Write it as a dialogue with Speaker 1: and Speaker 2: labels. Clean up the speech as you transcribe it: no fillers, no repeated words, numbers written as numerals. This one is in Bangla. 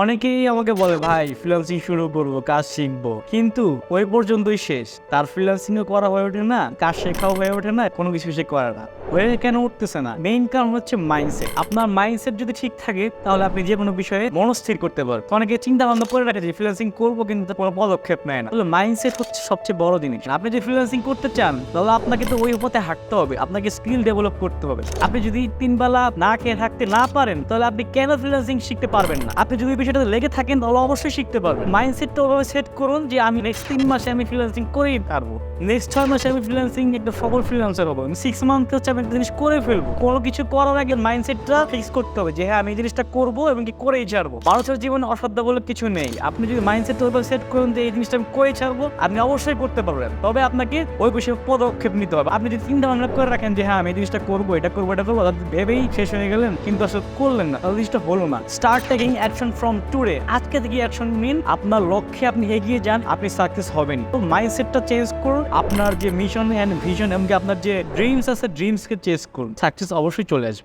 Speaker 1: অনেকেই আমাকে বলে ভাই ফ্রিল্যান্সিং শুরু করবো, কাজ শিখবো, কিন্তু ওই পর্যন্তই শেষ। তার ফ্রিল্যান্সিং করা হয়ে ওঠে না, কাজ শেখাও হয়ে ওঠে না, কোনো কিছু সে করে না। হয়ে কেন উঠতেছে না? মেইন কারণ হচ্ছে মাইন্ডসেট। আপনার মাইন্ডসেট যদি ঠিক থাকে তাহলে আপনি যে কোনো বিষয়ে মনস্থির করতে পারেন। অনেকে চিন্তা ভাবনা করে রাখে যে ফ্রিল্যান্সিং করবো, কিন্তু কোনো পদক্ষেপ নেয় না। মাইন্ডসেট হচ্ছে সবচেয়ে বড় জিনিস। আপনি যদি ফ্রিল্যান্সিং করতে চান তাহলে আপনাকে তো ওই পথে হাঁটতে হবে, আপনাকে স্কিল ডেভেলপ করতে হবে। আপনি যদি 3 বেলা না খেয়ে থাকতে না পারেন তাহলে আপনি কেন ফ্রিল্যান্সিং শিখতে পারবেন না? আপনি যদি বিষয়টাতে লেগে থাকেন তাহলে অবশ্যই শিখতে পারবেন। মাইন্ডসেটটা ওভাবে সেট করুন যে আমি নেক্সট 3 মাসে আমি ফ্রিল্যান্সিং করেই পারবো, নেক্সট 6 মাসে আমি ফ্রিল্যান্সিং একটা সফল ফ্রিল্যান্সার হবো, 6 মান্থে হচ্ছে আমি একটা জিনিস করে ফেলবো। কোনো কিছু করার আগে মাইন্ডসেটটা ফিক্স করতে হবে যে হ্যাঁ আমি এই জিনিসটা করবো এবং কি করেই ছাড়বো। মানুষের জীবনে অসাধ্য বলে কিছু নেই। আপনি যদি মাইন্ডসেটটা ওইভাবে সেট করুন যে এই জিনিসটা আমি করেই ছাড়বো, আপনি অবশ্যই করতে পারবেন। তবে আপনাকে ওই বিষয়ে পদক্ষেপ নিতে হবে। আপনি যদি চিন্তা ভাবনা করে রাখেন যে হ্যাঁ আমি এই জিনিসটা করবো, এটা করবো, এটা করবো, ভেবেই শেষ হয়ে গেলেন কিন্তু আসলে করলেন না, তাহলে জিনিসটা হলো না। Start taking action from today. আজকে থেকে অ্যাকশন নিন, আপনার লক্ষ্যে আপনি এগিয়ে যান, আপনি সাকসেস হবেন। তো মাইন্ডসেটটা চেঞ্জ করুন, আপনার যে মিশন এন্ড ভিশন এবং আপনার যে ড্রিমস আছে ড্রিমসকে চেঞ্জ করুন, সাকসেস অবশ্যই চলে আসবে।